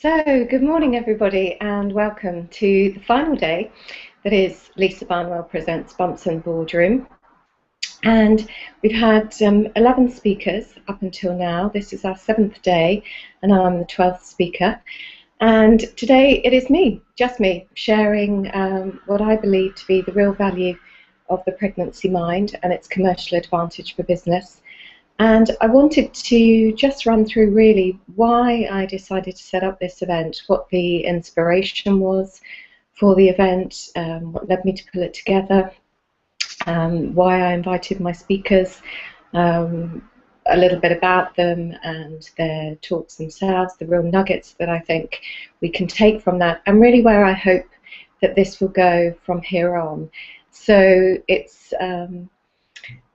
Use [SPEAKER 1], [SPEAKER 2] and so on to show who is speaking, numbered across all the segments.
[SPEAKER 1] So, good morning, everybody, and welcome to the final day that is Lisa Barnwell Presents Bumps and Boardroom. And we've had 11 speakers up until now. This is our 7th day, and I'm the 12th speaker. And today it is me, just me, sharing what I believe to be the real value of the pregnancy mind and its commercial advantage for business. And I wanted to just run through really why I decided to set up this event, what the inspiration was for the event, what led me to pull it together, why I invited my speakers, a little bit about them and their talks themselves, the real nuggets that I think we can take from that, and really where I hope that this will go from here on. So it's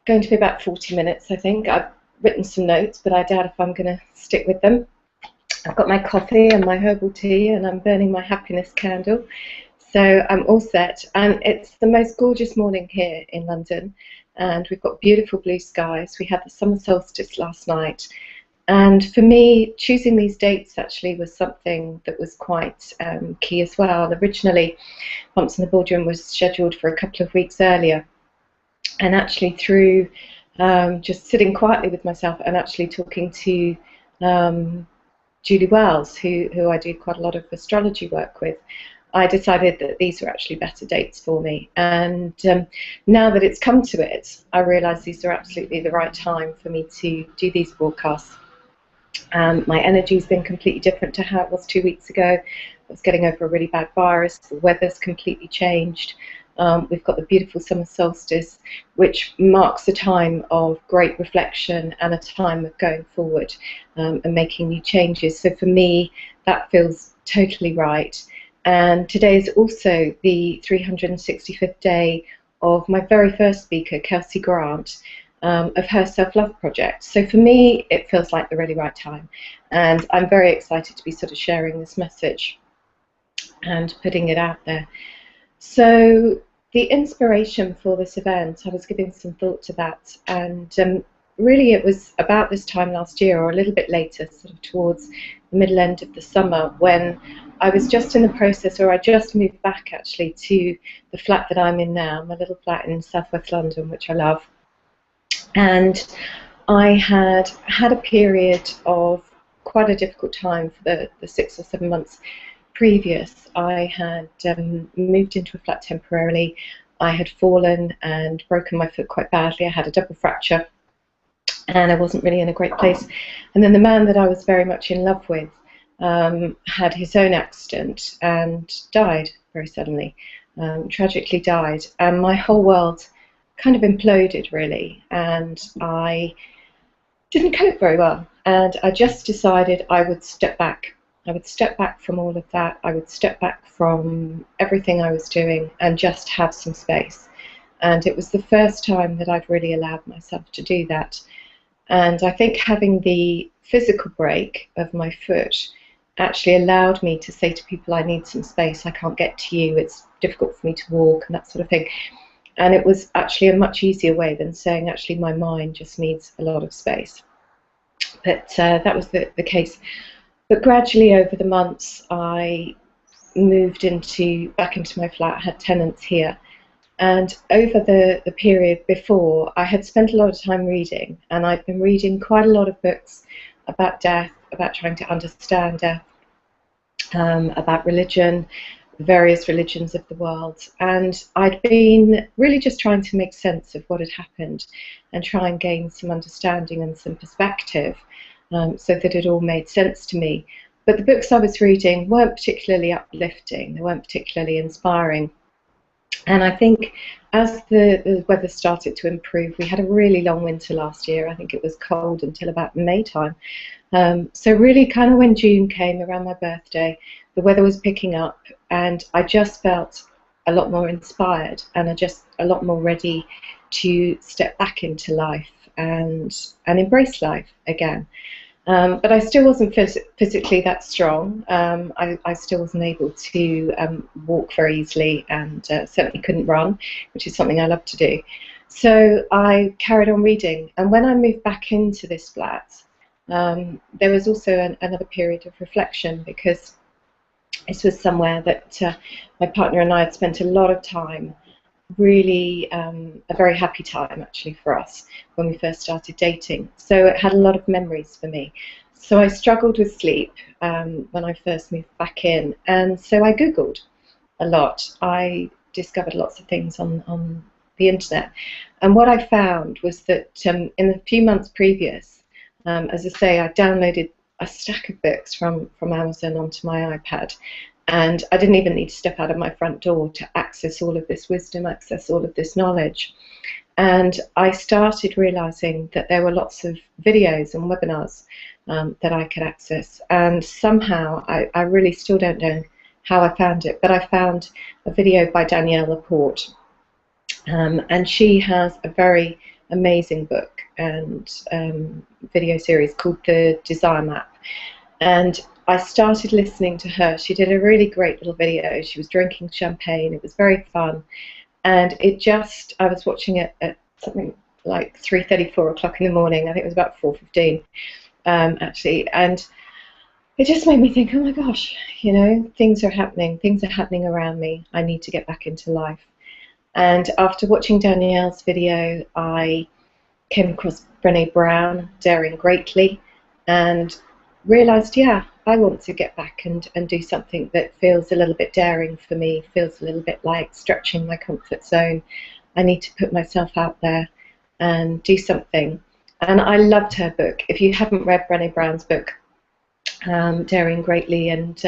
[SPEAKER 1] going to be about 40 minutes, I think. I've written some notes, but I doubt if I'm going to stick with them. I've got my coffee and my herbal tea, and I'm burning my happiness candle. So I'm all set, and it's the most gorgeous morning here in London, and we've got beautiful blue skies. We had the summer solstice last night, and for me, choosing these dates actually was something that was quite key as well. Originally, Bumps in the Boardroom was scheduled for a couple of weeks earlier, and actually through just sitting quietly with myself and actually talking to Julie Wells, who I do quite a lot of astrology work with, I decided that these were actually better dates for me. And now that it's come to it, I realise these are absolutely the right time for me to do these broadcasts. My energy's been completely different to how it was 2 weeks ago. I was getting over a really bad virus. The weather's completely changed. We've got the beautiful summer solstice, which marks a time of great reflection and a time of going forward and making new changes. So for me, that feels totally right. And today is also the 365th day of my very first speaker, Kelsey Grant, of her self-love project. So for me, it feels like the really right time. And I'm very excited to be sort of sharing this message and putting it out there. So the inspiration for this event, I was giving some thought to that, and really it was about this time last year, or a little bit later, sort of towards the middle end of the summer, when I was just in the process, or I just moved back actually to the flat that I'm in now, my little flat in southwest London, which I love. And I had a period of quite a difficult time for the 6 or 7 months previous. I had moved into a flat temporarily. I had fallen and broken my foot quite badly. I had a double fracture, and I wasn't really in a great place. And then the man that I was very much in love with had his own accident and died very suddenly, tragically died. And my whole world kind of imploded, really, and I didn't cope very well. And I just decided I would step back. I would step back from all of that. I would step back from everything I was doing and just have some space. And it was the first time that I'd really allowed myself to do that. And I think having the physical break of my foot actually allowed me to say to people, I need some space, I can't get to you, it's difficult for me to walk, and that sort of thing. And it was actually a much easier way than saying, actually, my mind just needs a lot of space. But that was the case. But gradually over the months, I moved back into my flat, had tenants here. And over the period before, I had spent a lot of time reading, and I'd been reading quite a lot of books about death, about trying to understand death, about religion, various religions of the world. And I'd been really just trying to make sense of what had happened and try and gain some understanding and some perspective. So that it all made sense to me. But the books I was reading weren't particularly uplifting, they weren't particularly inspiring. And I think as the weather started to improve, we had a really long winter last year. I think it was cold until about May time. So really kind of when June came, around my birthday, the weather was picking up, and I just felt a lot more inspired, and a lot more ready to step back into life and embrace life again. But I still wasn't physically that strong. I still wasn't able to walk very easily, and certainly couldn't run, which is something I love to do. So I carried on reading, and when I moved back into this flat, there was also another period of reflection, because This was somewhere that my partner and I had spent a lot of time, really a very happy time actually for us when we first started dating. So it had a lot of memories for me. So I struggled with sleep when I first moved back in, and so I Googled a lot. I discovered lots of things on the internet, and what I found was that in the few months previous, as I say, I downloaded a stack of books from Amazon onto my iPad, and I didn't even need to step out of my front door to access all of this wisdom, access all of this knowledge. And I started realizing that there were lots of videos and webinars that I could access. And somehow, I really still don't know how I found it, but I found a video by Danielle Laporte. And she has a very amazing book and video series called The Desire Map. And I started listening to her. She did a really great little video. She was drinking champagne. It was very fun. And I was watching it at something like 3:30, 4 o'clock in the morning. I think it was about 4:15, actually. And it just made me think, oh my gosh, things are happening around me. I need to get back into life. And after watching Danielle's video, I came across Brené Brown, Daring Greatly, and realised, yeah, I want to get back and do something that feels a little bit daring for me, feels a little bit like stretching my comfort zone. I need to put myself out there and do something. And I loved her book. If you haven't read Brené Brown's book, Daring Greatly, and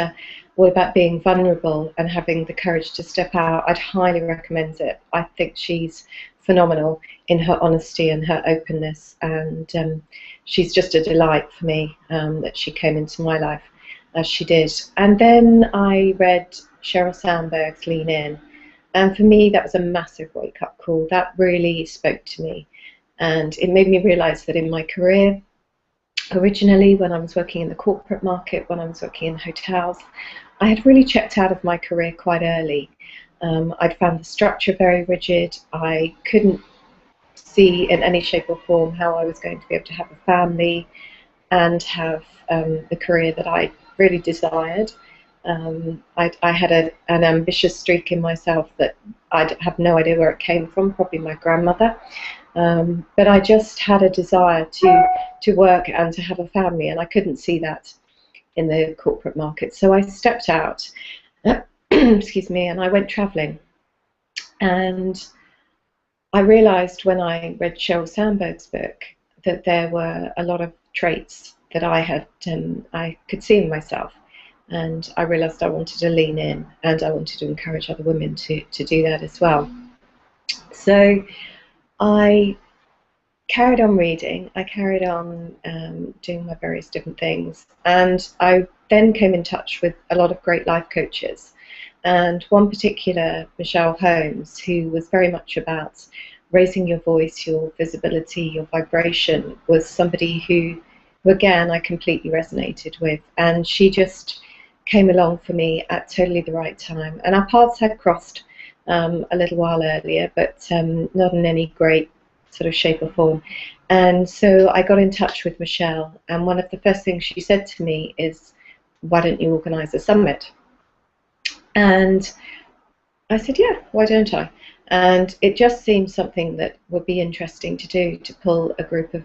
[SPEAKER 1] all about being vulnerable and having the courage to step out, I'd highly recommend it. I think she's phenomenal in her honesty and her openness, and she's just a delight for me that she came into my life as she did. And then I read Sheryl Sandberg's Lean In, and for me that was a massive wake-up call. That really spoke to me, and it made me realise that in my career, originally when I was working in the corporate market, when I was working in hotels, I had really checked out of my career quite early. I'd found the structure very rigid. I couldn't see in any shape or form how I was going to be able to have a family and have the career that I really desired. I had an ambitious streak in myself that I have no idea where it came from, probably my grandmother. But I just had a desire to work and to have a family, and I couldn't see that in the corporate market. So I stepped out, excuse me, and I went travelling. And I realised when I read Sheryl Sandberg's book that there were a lot of traits that I could see in myself. And I realised I wanted to lean in, and I wanted to encourage other women to do that as well. So I carried on reading, I carried on doing my various different things, and I then came in touch with a lot of great life coaches, and one particular, Michelle Holmes, who was very much about raising your voice, your visibility, your vibration, was somebody who again, I completely resonated with, and she just came along for me at totally the right time. And our paths had crossed a little while earlier, but not in any great sort of shape or form. And so I got in touch with Michelle, and one of the first things she said to me is, why don't you organise a summit? And I said, yeah, why don't I? And it just seemed something that would be interesting to do, to pull a group of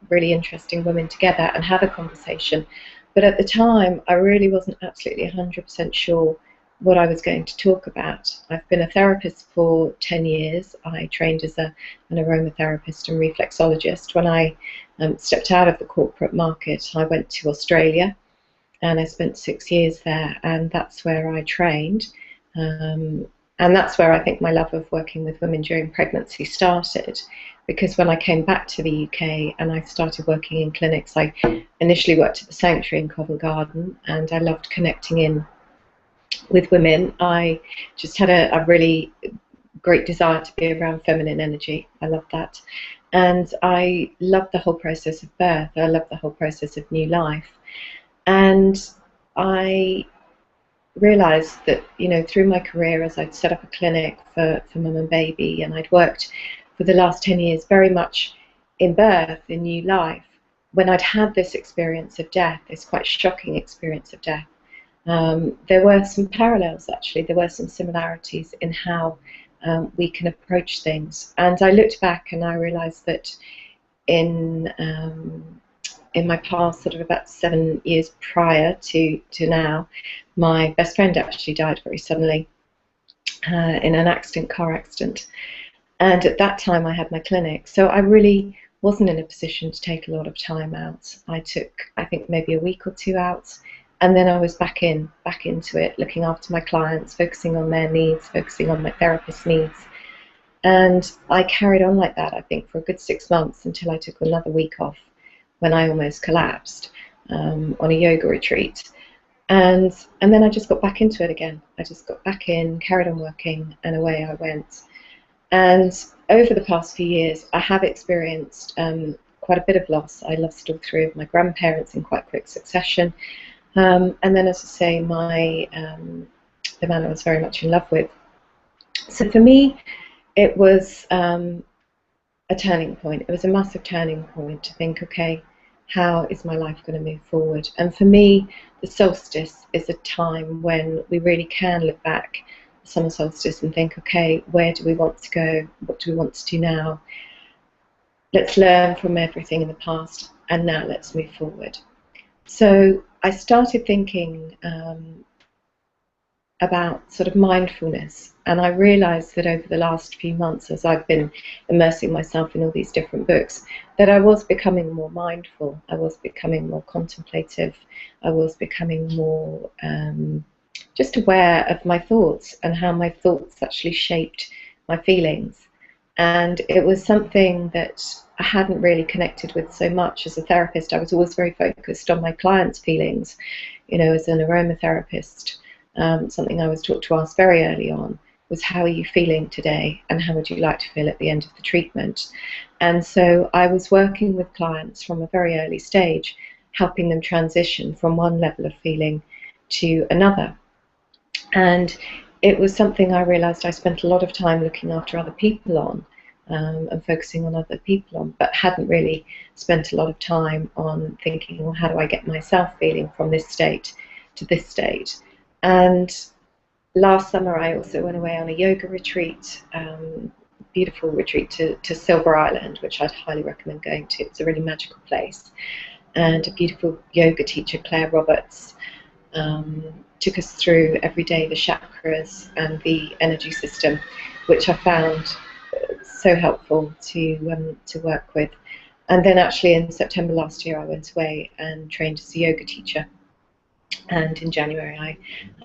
[SPEAKER 1] really interesting women together and have a conversation. But at the time, I really wasn't absolutely 100% sure what I was going to talk about. I've been a therapist for 10 years. I trained as an aromatherapist and reflexologist. When I stepped out of the corporate market, I went to Australia, and I spent 6 years there, and that's where I trained. And that's where I think my love of working with women during pregnancy started, because when I came back to the UK and I started working in clinics, I initially worked at the Sanctuary in Covent Garden, and I loved connecting in with women. I just had a really great desire to be around feminine energy. I loved that. And I loved the whole process of birth. I loved the whole process of new life. And I realised that, you know, through my career, as I'd set up a clinic for mum and baby, and I'd worked for the last 10 years very much in birth, in new life, when I'd had this experience of death, this quite shocking experience of death, there were some parallels, actually. There were some similarities in how we can approach things. And I looked back and I realised that in my past, sort of about 7 years prior to now, my best friend actually died very suddenly in an car accident. And at that time I had my clinic, so I really wasn't in a position to take a lot of time out. I took, I think, maybe a week or two out, and then I was back into it, looking after my clients, focusing on their needs, focusing on my therapist's needs. And I carried on like that, I think, for a good 6 months until I took another week off when I almost collapsed on a yoga retreat. And then I just got back into it again. I just got back in, carried on working, and away I went. And over the past few years, I have experienced quite a bit of loss. I lost all three of my grandparents in quite quick succession. And then, as I say, the man I was very much in love with. So for me, it was a turning point. It was a massive turning point to think, okay, how is my life going to move forward? And for me, the solstice is a time when we really can look back, the summer solstice, and think, okay, where do we want to go? What do we want to do now? Let's learn from everything in the past, and now let's move forward. So I started thinking about sort of mindfulness, and I realized that over the last few months, as I've been immersing myself in all these different books, that I was becoming more mindful, I was becoming more contemplative, I was becoming more just aware of my thoughts and how my thoughts actually shaped my feelings. And it was something that I hadn't really connected with so much. As a therapist, I was always very focused on my clients' feelings. You know, as an aromatherapist, something I was taught to ask very early on was, how are you feeling today, and how would you like to feel at the end of the treatment? And so I was working with clients from a very early stage, helping them transition from one level of feeling to another. And it was something I realized I spent a lot of time looking after other people on, and focusing on other people on, but hadn't really spent a lot of time on thinking, well, how do I get myself feeling from this state to this state? And last summer I also went away on a yoga retreat, beautiful retreat to Silver Island, which I'd highly recommend going to. It's a really magical place. And a beautiful yoga teacher, Claire Roberts, took us through every day the chakras and the energy system, which I found so helpful to work with. And then actually in September last year I went away and trained as a yoga teacher. And in January I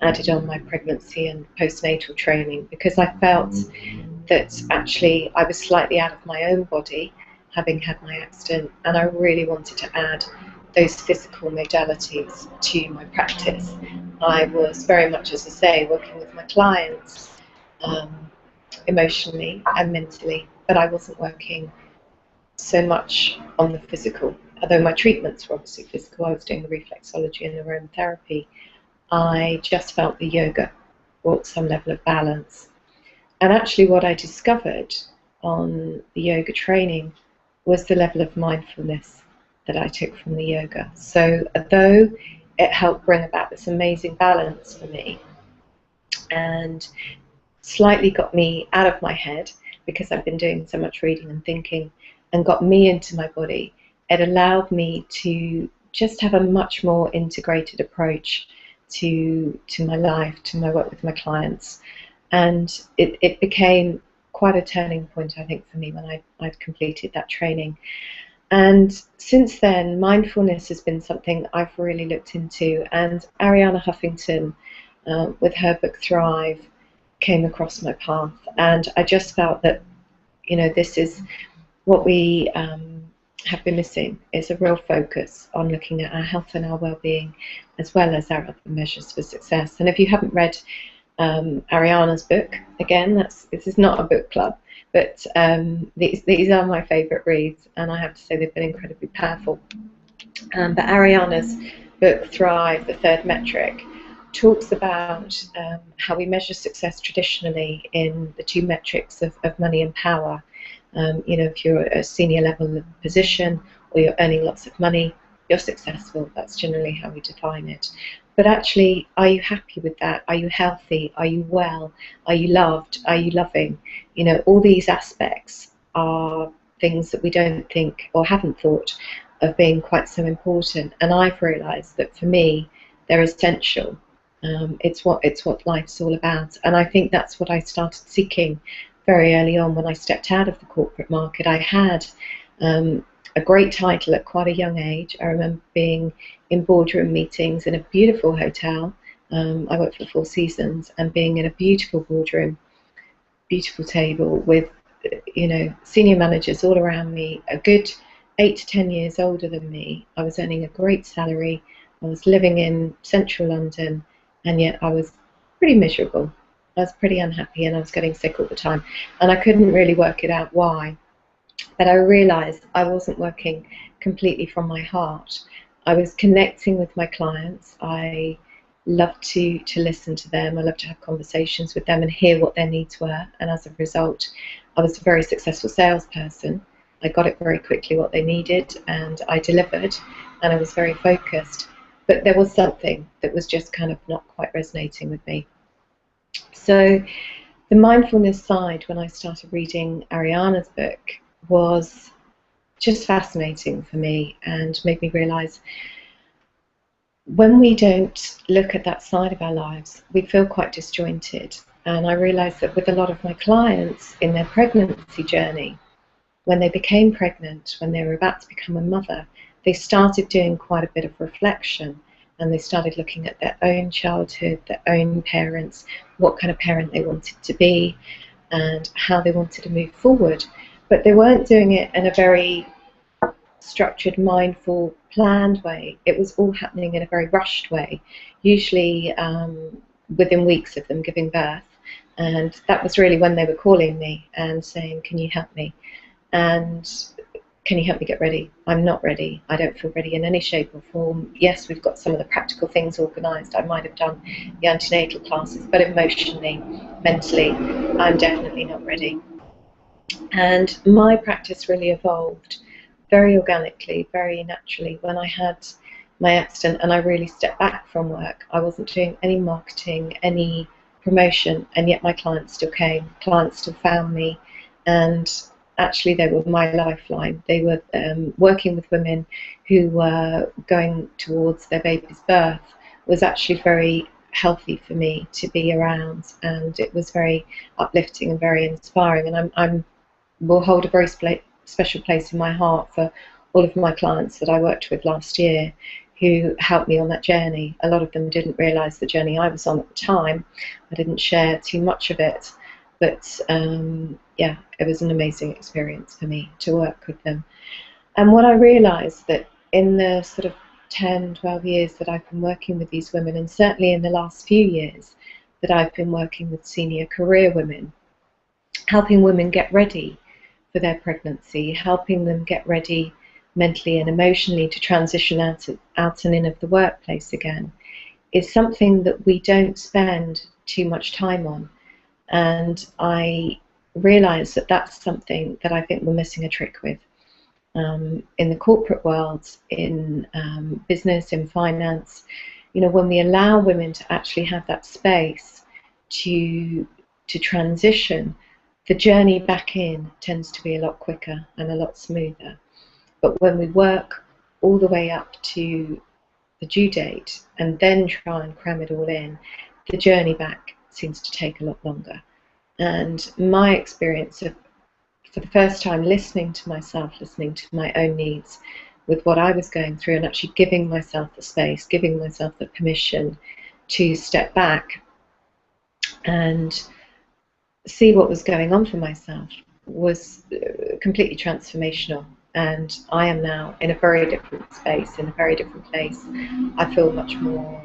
[SPEAKER 1] added on my pregnancy and postnatal training, because I felt that actually I was slightly out of my own body, having had my accident, and I really wanted to add those physical modalities to my practice. I was very much, as I say, working with my clients emotionally and mentally, but I wasn't working so much on the physical. Although my treatments were obviously physical, I was doing the reflexology and the aromatherapy. I just felt the yoga brought some level of balance. And actually what I discovered on the yoga training was the level of mindfulness that I took from the yoga. So although it helped bring about this amazing balance for me and slightly got me out of my head, because I've been doing so much reading and thinking, and got me into my body, it allowed me to just have a much more integrated approach to my life, to my work with my clients. And it became quite a turning point, I think, for me when I'd completed that training. And since then, mindfulness has been something I've really looked into. And Arianna Huffington, with her book Thrive, came across my path. And I just felt that, you know, this is what we have been missing, is a real focus on looking at our health and our well-being, as well as our other measures for success. And if you haven't read Arianna's book, again, this is not a book club, but these are my favourite reads, and I have to say they've been incredibly powerful. But Arianna's book, Thrive, the Third Metric, talks about how we measure success traditionally in the two metrics of money and power. You know, if you're at a senior level of position or you're earning lots of money, you're successful. That's generally how we define it. But actually, are you happy with that? Are you healthy? Are you well? Are you loved? Are you loving? You know, all these aspects are things that we don't think or haven't thought of being quite so important. And I've realised that for me, they're essential. It's what life's all about. And I think that's what I started seeking very early on when I stepped out of the corporate market. I had a great title at quite a young age. I remember being in boardroom meetings in a beautiful hotel. I worked for the Four Seasons, and being in a beautiful boardroom, beautiful table with, you know, senior managers all around me, a good 8 to 10 years older than me. I was earning a great salary. I was living in central London, and yet I was pretty miserable. I was pretty unhappy, and I was getting sick all the time, and I couldn't really work it out why. But I realised I wasn't working completely from my heart. I was connecting with my clients. I loved to listen to them. I loved to have conversations with them and hear what their needs were. And as a result, I was a very successful salesperson. I got it very quickly what they needed, and I delivered, and I was very focused. But there was something that was just kind of not quite resonating with me. So the mindfulness side, when I started reading Ariana's book, was just fascinating for me and made me realise when we don't look at that side of our lives, we feel quite disjointed. And I realised that with a lot of my clients in their pregnancy journey, when they became pregnant, when they were about to become a mother, they started doing quite a bit of reflection, and they started looking at their own childhood, their own parents, what kind of parent they wanted to be, and how they wanted to move forward. But they weren't doing it in a very structured, mindful, planned way. It was all happening in a very rushed way, usually within weeks of them giving birth. And that was really when they were calling me and saying, can you help me? And can you help me get ready? I'm not ready. I don't feel ready in any shape or form. Yes, we've got some of the practical things organised. I might have done the antenatal classes, but emotionally, mentally, I'm definitely not ready. And my practice really evolved very organically, very naturally. When I had my accident and I really stepped back from work, I wasn't doing any marketing, any promotion, and yet my clients still came. Clients still found me, and actually they were my lifeline. They were working with women who were going towards their baby's birth. Was actually very healthy for me to be around, and it was very uplifting and very inspiring. And I'm will hold a very special place in my heart for all of my clients that I worked with last year who helped me on that journey. A lot of them didn't realise the journey I was on at the time. I didn't share too much of it, but yeah, it was an amazing experience for me to work with them. And what I realised that in the sort of 10, 12 years that I've been working with these women, and certainly in the last few years that I've been working with senior career women, helping women get ready for their pregnancy, helping them get ready mentally and emotionally to transition out and in of the workplace again, is something that we don't spend too much time on. And I realise that that's something that I think we're missing a trick with. In the corporate world, in business, in finance, you know, when we allow women to actually have that space to transition, the journey back in tends to be a lot quicker and a lot smoother. But when we work all the way up to the due date and then try and cram it all in, the journey back seems to take a lot longer. And my experience of, for the first time, listening to myself, listening to my own needs with what I was going through, and actually giving myself the space, giving myself the permission to step back and see what was going on for myself, was completely transformational. And I am now in a very different space, in a very different place. I feel much more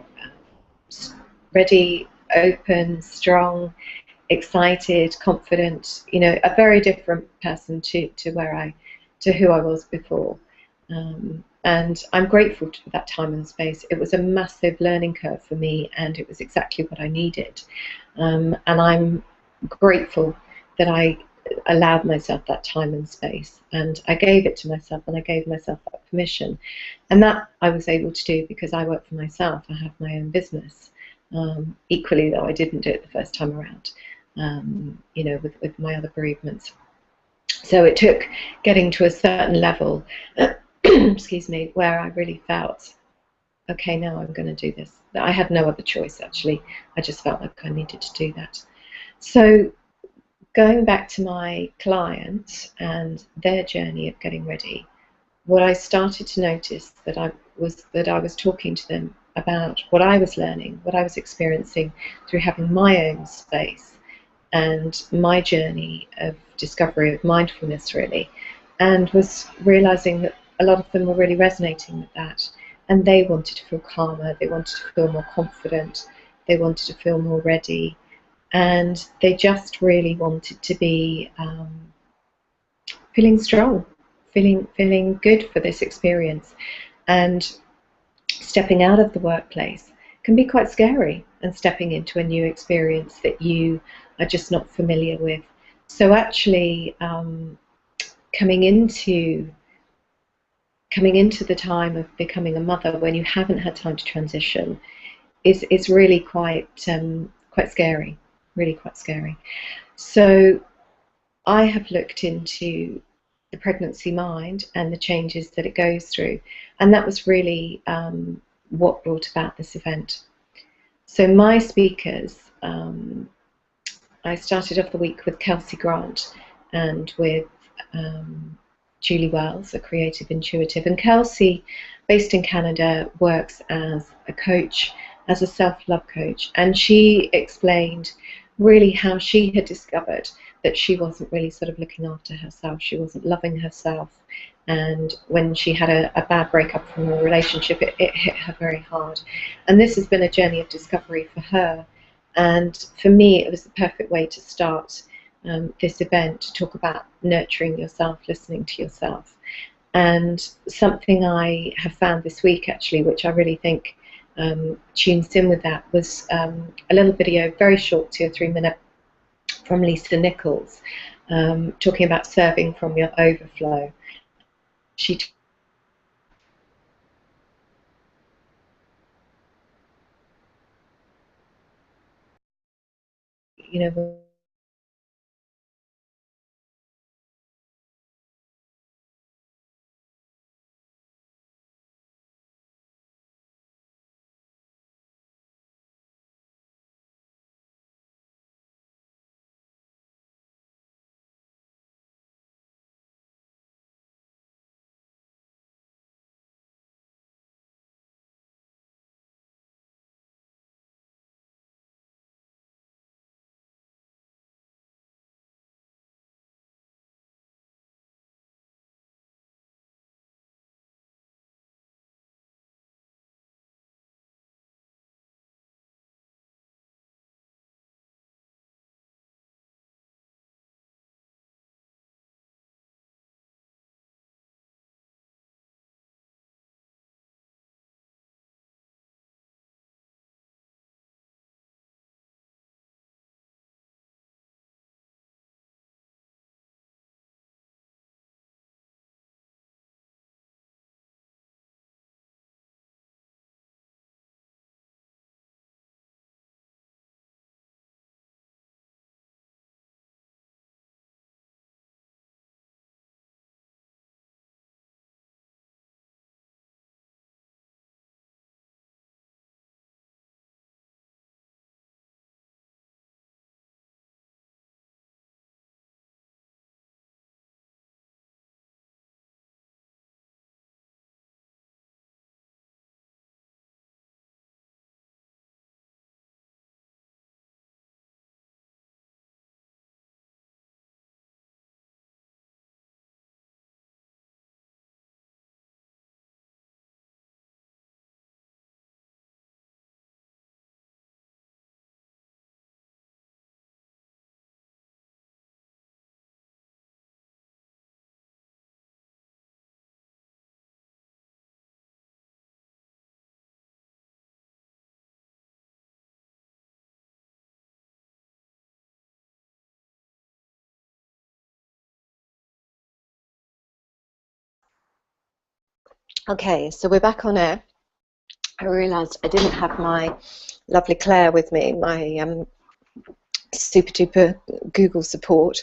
[SPEAKER 1] ready, open, strong, excited, confident, you know, a very different person to who I was before. And I'm grateful for that time and space. It was a massive learning curve for me, and it was exactly what I needed. And I'm grateful that I allowed myself that time and space, and I gave it to myself, and I gave myself that permission. And that I was able to do because I work for myself. I have my own business. Equally, though, I didn't do it the first time around, with my other bereavements. So it took getting to a certain level, excuse me, where I really felt, okay, now I'm going to do this. I had no other choice, actually. I just felt like I needed to do that. So going back to my clients and their journey of getting ready, what I started to notice that I was talking to them about what I was learning, what I was experiencing through having my own space and my journey of discovery of mindfulness, really, and was realizing that a lot of them were really resonating with that, and they wanted to feel calmer, they wanted to feel more confident, they wanted to feel more ready, and they just really wanted to be feeling strong, feeling good for this experience. And stepping out of the workplace can be quite scary, and stepping into a new experience that you are just not familiar with. So actually, coming into the time of becoming a mother when you haven't had time to transition is really quite scary, really quite scary. So I have looked into the pregnancy mind and the changes that it goes through, and that was really what brought about this event. So my speakers, I started off the week with Kelsey Grant and with Julie Wells, a creative intuitive. And Kelsey, based in Canada, works as a coach, as a self-love coach. And she explained really how she had discovered that she wasn't really sort of looking after herself. She wasn't loving herself. And when she had a bad breakup from a relationship, it hit her very hard. And this has been a journey of discovery for her. And for me, it was the perfect way to start this event, to talk about nurturing yourself, listening to yourself. And something I have found this week, actually, which I really think tunes in with that, was a little video, very short, 2 or 3 minute, from Lisa Nichols, talking about serving from your overflow. She, you know, Okay, so we're back on air. I realised I didn't have my lovely Claire with me, my super duper Google support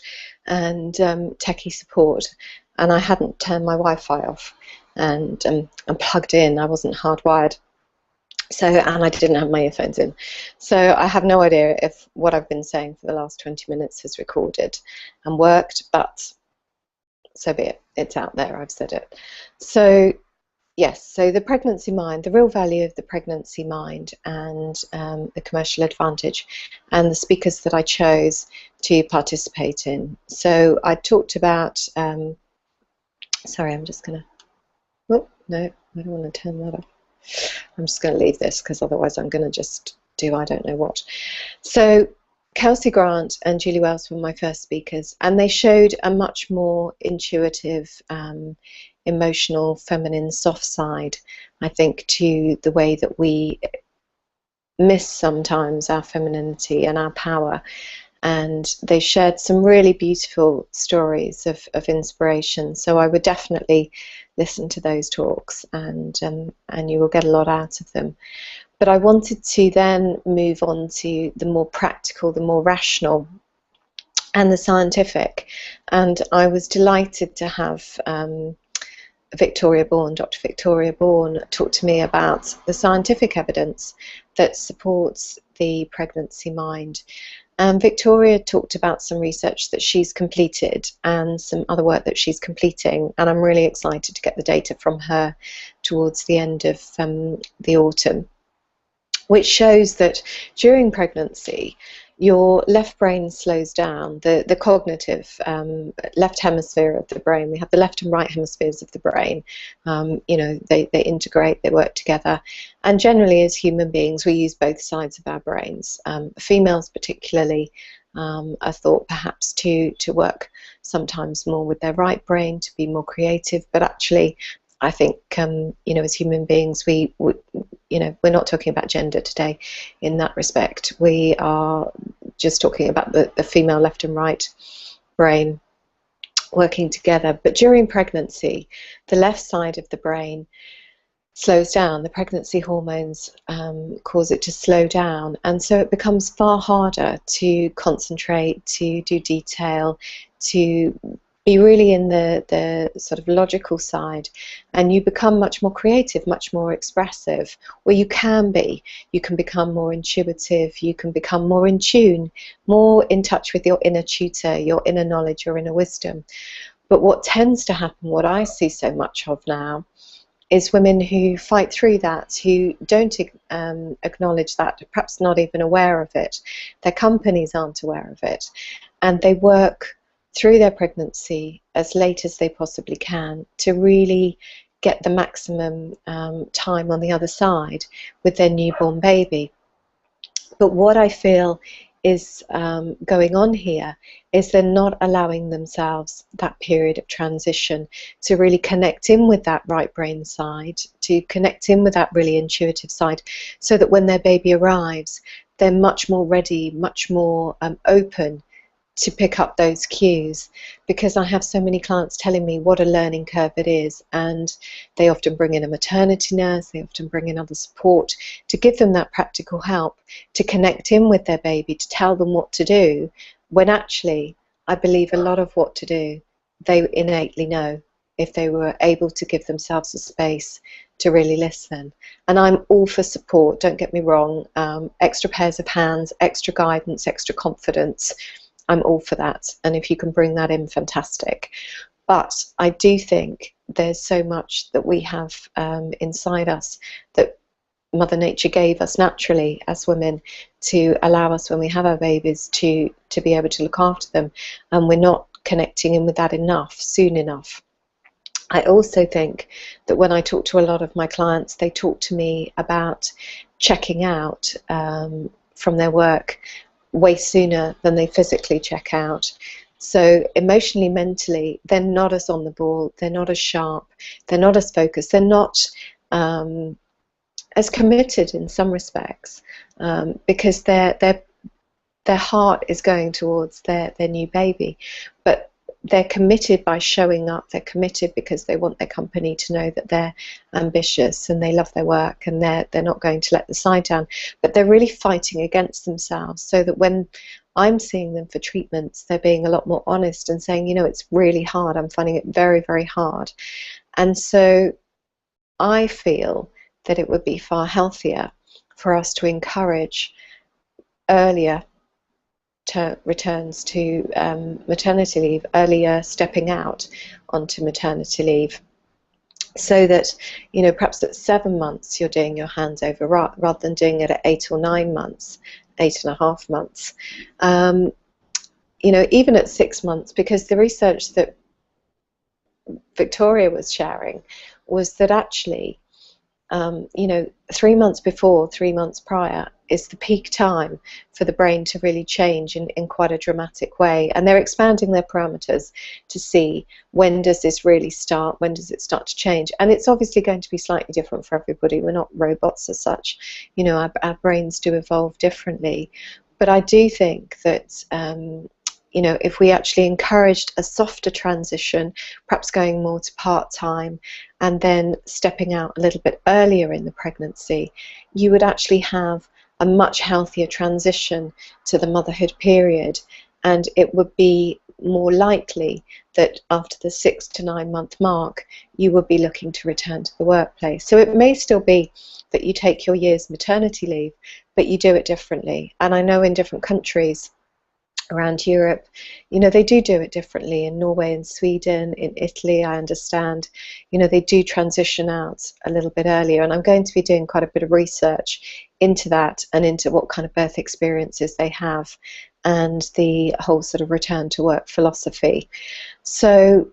[SPEAKER 1] and techie support, and I hadn't turned my Wi-Fi off and plugged in. I wasn't hardwired, so, and I didn't have my earphones in, so I have no idea if what I've been saying for the last 20 minutes has recorded and worked, but so be it. It's out there. I've said it. So yes, so the pregnancy mind, the real value of the pregnancy mind, and the commercial advantage, and the speakers that I chose to participate in. So I talked about, sorry, I'm just going to, oh, no, I don't want to turn that off. I'm just going to leave this because otherwise I'm going to just do I don't know what. So Kelsey Grant and Julie Wells were my first speakers, and they showed a much more intuitive, emotional, feminine, soft side, I think, to the way that we miss sometimes our femininity and our power. And they shared some really beautiful stories of inspiration. So I would definitely listen to those talks, and you will get a lot out of them. But I wanted to then move on to the more practical, the more rational, and the scientific. And I was delighted to have Dr. Victoria Bourne, talk to me about the scientific evidence that supports the pregnancy mind. Victoria talked about some research that she's completed and some other work that she's completing, and I'm really excited to get the data from her towards the end of the autumn, which shows that during pregnancy your left brain slows down, the cognitive left hemisphere of the brain. We have the left and right hemispheres of the brain. You know, they integrate, they work together. And generally as human beings we use both sides of our brains. Females particularly are thought perhaps to work sometimes more with their right brain, to be more creative, but actually I think, you know, as human beings, you know, we're not talking about gender today in that respect. We are just talking about the female left and right brain working together. But during pregnancy, the left side of the brain slows down. The pregnancy hormones cause it to slow down, and so it becomes far harder to concentrate, to do detail, to be really in the sort of logical side, and you become much more creative, much more expressive, or you can be. You can become more intuitive, you can become more in tune, more in touch with your inner tutor, your inner knowledge, your inner wisdom. But what tends to happen, what I see so much of now, is women who fight through that, who don't acknowledge that, perhaps not even aware of it. Their companies aren't aware of it, and they work through their pregnancy as late as they possibly can to really get the maximum time on the other side with their newborn baby. But what I feel is going on here is they're not allowing themselves that period of transition to really connect in with that right brain side, to connect in with that really intuitive side, so that when their baby arrives, they're much more ready, much more open to pick up those cues. Because I have so many clients telling me what a learning curve it is, and they often bring in a maternity nurse, they often bring in other support to give them that practical help to connect in with their baby, to tell them what to do, when actually I believe a lot of what to do they innately know if they were able to give themselves a space to really listen. And I'm all for support, don't get me wrong, extra pairs of hands, extra guidance, extra confidence, I'm all for that, and if you can bring that in, fantastic. But I do think there's so much that we have inside us that Mother Nature gave us naturally as women to allow us, when we have our babies, to be able to look after them, and we're not connecting in with that enough, soon enough. I also think that when I talk to a lot of my clients, they talk to me about checking out from their work way sooner than they physically check out. So emotionally, mentally, they're not as on the ball, they're not as sharp, they're not as focused, they're not as committed in some respects, because their heart is going towards their new baby. But they're committed by showing up. They're committed because they want their company to know that they're ambitious and they love their work, and they're not going to let the side down. But they're really fighting against themselves, so that when I'm seeing them for treatments, they're being a lot more honest and saying, you know, it's really hard. I'm finding it very, very hard. And so I feel that it would be far healthier for us to encourage earlier returns to maternity leave, earlier stepping out onto maternity leave, so that, you know, perhaps at 7 months you're doing your handover rather than doing it at 8 or 9 months, 8.5 months. You know, even at 6 months, because the research that Victoria was sharing was that actually, you know, 3 months before, 3 months prior is the peak time for the brain to really change in quite a dramatic way. And they're expanding their parameters to see when does this really start, when does it start to change. And it's obviously going to be slightly different for everybody. We're not robots as such. You know, our brains do evolve differently. But I do think that you know, if we actually encouraged a softer transition, perhaps going more to part-time and then stepping out a little bit earlier in the pregnancy, you would actually have a much healthier transition to the motherhood period, and it would be more likely that after the 6 to 9 month mark you would be looking to return to the workplace. So it may still be that you take your year's maternity leave, but you do it differently. And I know in different countries around Europe, you know, they do it differently. In Norway and Sweden, in Italy, I understand, you know, they do transition out a little bit earlier, and I'm going to be doing quite a bit of research into that and into what kind of birth experiences they have and the whole sort of return to work philosophy. So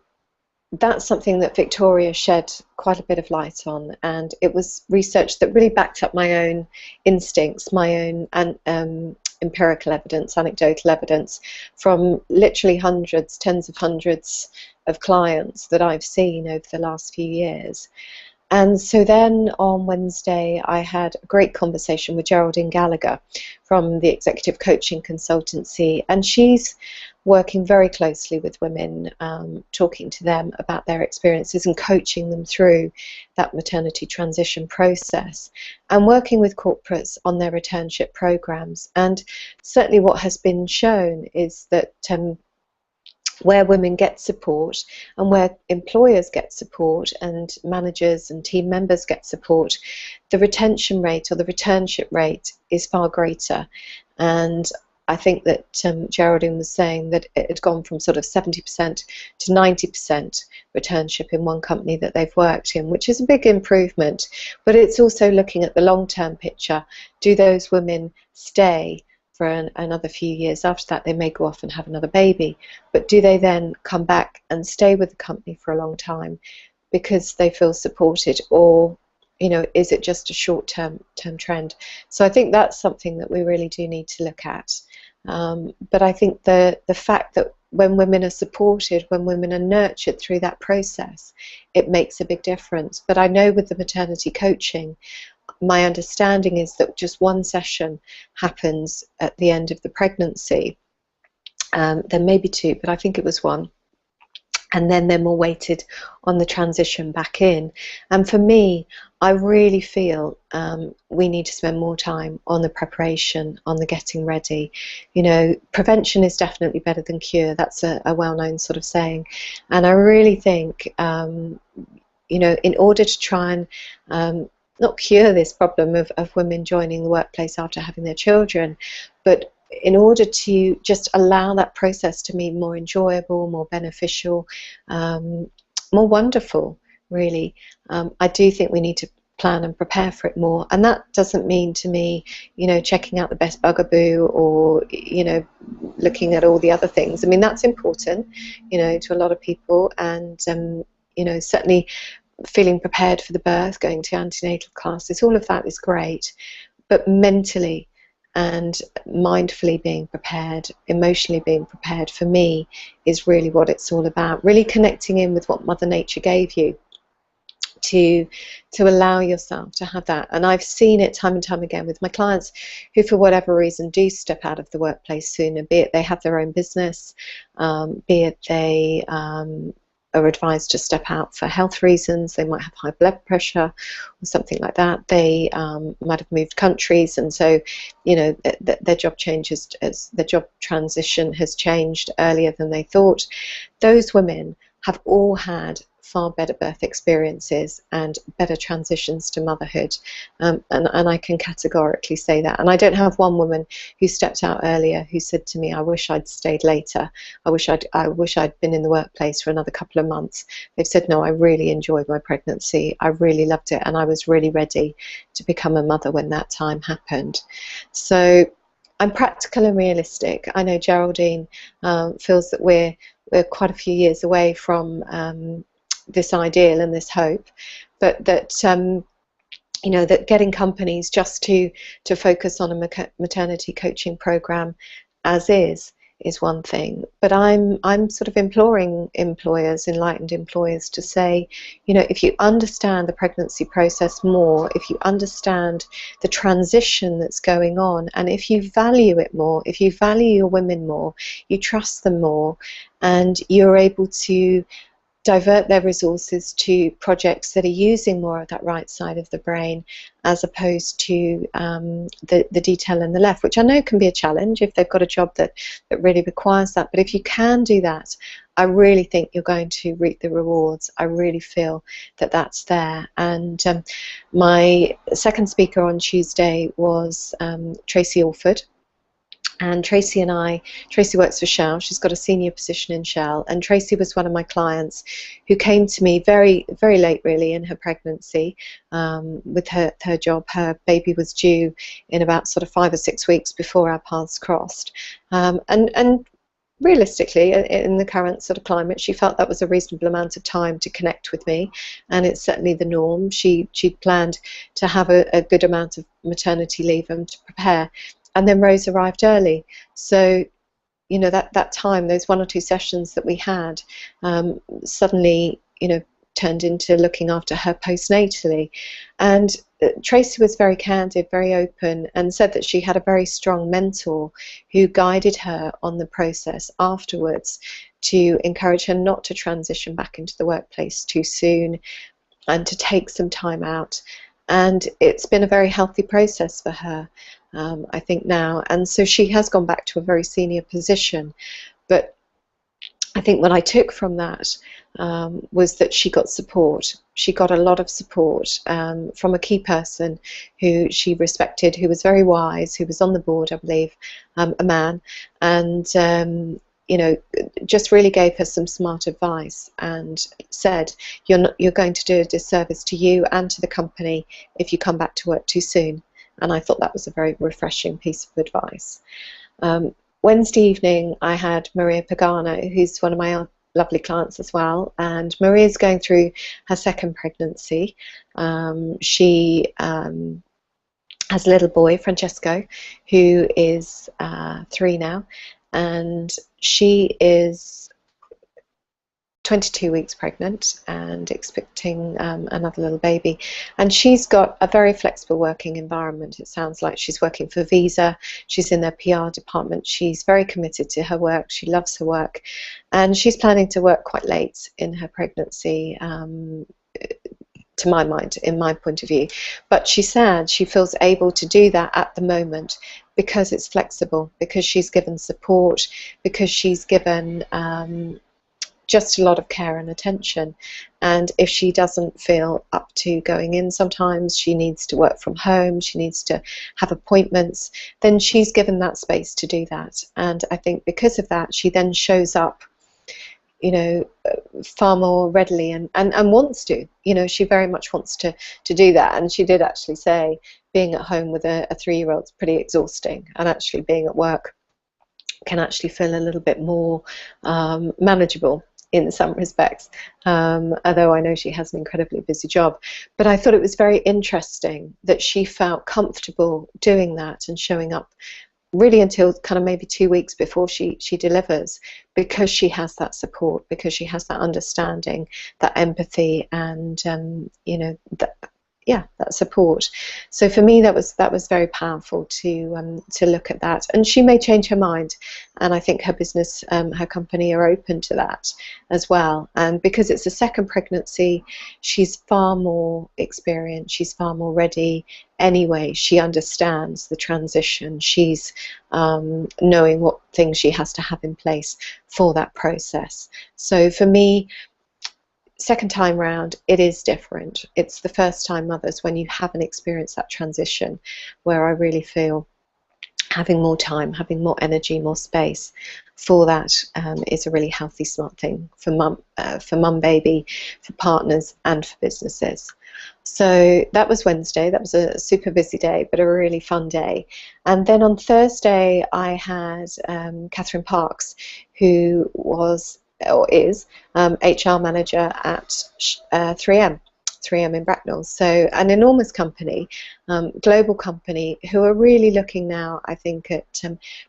[SPEAKER 1] that's something that Victoria shed quite a bit of light on, and it was research that really backed up my own instincts, my own empirical evidence, anecdotal evidence from literally hundreds, tens of hundreds of clients that I've seen over the last few years. And so then on Wednesday I had a great conversation with Geraldine Gallagher from the Executive Coaching Consultancy, and she's working very closely with women, talking to them about their experiences and coaching them through that maternity transition process, and working with corporates on their returnship programs. And certainly what has been shown is that where women get support and where employers get support and managers and team members get support, the retention rate or the returnship rate is far greater. And I think that Geraldine was saying that it had gone from sort of 70% to 90% returnship in one company that they've worked in, which is a big improvement. But it's also looking at the long-term picture. Do those women stay for another few years? After that they may go off and have another baby, but do they then come back and stay with the company for a long time because they feel supported, or, you know, is it just a short-term trend? So I think that's something that we really do need to look at. But I think the fact that when women are supported, when women are nurtured through that process, it makes a big difference. But I know with the maternity coaching, my understanding is that just one session happens at the end of the pregnancy. There may be two, but I think it was one. And then they're more weighted on the transition back in. And for me, I really feel we need to spend more time on the preparation, on the getting ready. You know, prevention is definitely better than cure. That's a well-known sort of saying. And I really think, you know, in order to try and not cure this problem of women joining the workplace after having their children, but in order to just allow that process to be more enjoyable, more beneficial, more wonderful, really, I do think we need to plan and prepare for it more. And that doesn't mean to me, you know, checking out the best bugaboo or, you know, looking at all the other things. I mean, that's important, you know, to a lot of people, and, you know, certainly feeling prepared for the birth, going to antenatal classes, all of that is great. But mentally and mindfully being prepared, emotionally being prepared, for me, is really what it's all about. Really connecting in with what Mother Nature gave you. to allow yourself to have that. And I've seen it time and time again with my clients who, for whatever reason, do step out of the workplace sooner, be it they have their own business, be it they are advised to step out for health reasons. They might have high blood pressure or something like that. They might have moved countries, and so, you know, their job changes, as their job transition has changed earlier than they thought. Those women have all had far better birth experiences and better transitions to motherhood, and I can categorically say that. And I don't have one woman who stepped out earlier who said to me, "I wish I'd stayed later. I wish I'd been in the workplace for another couple of months." They've said, "No, I really enjoyed my pregnancy. I really loved it, and I was really ready to become a mother when that time happened." So I'm practical and realistic. I know Geraldine feels that we're quite a few years away from this ideal and this hope, but that you know, that getting companies just to focus on a maternity coaching program as is one thing. But I'm sort of imploring employers, enlightened employers, to say, you know, if you understand the pregnancy process more, if you understand the transition that's going on, and if you value it more, if you value your women more, you trust them more, and you're able to divert their resources to projects that are using more of that right side of the brain, as opposed to the detail in the left, which I know can be a challenge if they've got a job that really requires that. But if you can do that, I really think you're going to reap the rewards. I really feel that that's there. And my second speaker on Tuesday was Tracy Alford. And Tracy works for Shell. She's got a senior position in Shell. And Tracy was one of my clients who came to me very, very late, really, in her pregnancy with her job. Her baby was due in about sort of 5 or 6 weeks before our paths crossed. And realistically, in the current sort of climate, she felt that was a reasonable amount of time to connect with me, and it's certainly the norm. She'd planned to have a good amount of maternity leave and to prepare. And then Rose arrived early, so you know, that time, those 1 or 2 sessions that we had, suddenly, you know, turned into looking after her postnatally. And Tracy was very candid, very open, and said that she had a very strong mentor who guided her on the process afterwards to encourage her not to transition back into the workplace too soon and to take some time out. And it's been a very healthy process for her, I think, now. And so she has gone back to a very senior position. But I think what I took from that was that she got support. She got a lot of support from a key person who she respected, who was very wise, who was on the board, I believe, a man, and you know, just really gave her some smart advice and said, you're going to do a disservice to you and to the company if you come back to work too soon. And I thought that was a very refreshing piece of advice. Wednesday evening, I had Maria Pagano, who's one of my lovely clients as well, and Maria's going through her second pregnancy. She has a little boy, Francesco, who is 3 now, and she is 22 weeks pregnant and expecting another little baby. And she's got a very flexible working environment. It sounds like she's working for Visa. She's in their PR department. She's very committed to her work. She loves her work. And she's planning to work quite late in her pregnancy, to my mind, in my point of view. But she said she feels able to do that at the moment because it's flexible, because she's given support, because she's given just a lot of care and attention. And if she doesn't feel up to going in, sometimes she needs to work from home, she needs to have appointments, then she's given that space to do that. And I think because of that, she then shows up, you know, far more readily and wants to, you know, she very much wants to do that. And she did actually say being at home with a 3-year-old is pretty exhausting, and actually being at work can actually feel a little bit more manageable in some respects, although I know she has an incredibly busy job. But I thought it was very interesting that she felt comfortable doing that and showing up really until kind of maybe 2 weeks before she delivers, because she has that support, because she has that understanding, that empathy, and you know, that, yeah, that support. So for me, that was very powerful to look at that. And she may change her mind, and I think her business, her company, are open to that as well. And because it's a second pregnancy, she's far more experienced, she's far more ready. Anyway, she understands the transition. She's knowing what things she has to have in place for that process. So for me, second time round, it is different. It's the first time mothers, when you haven't experienced that transition, where I really feel having more time, having more energy, more space for that is a really healthy, smart thing for mum, baby, for partners, and for businesses. So that was Wednesday. That was a super busy day, but a really fun day. And then on Thursday, I had Catherine Parks, who was or is HR manager at 3M. 3M in Bracknell, so an enormous company, global company, who are really looking now, I think, at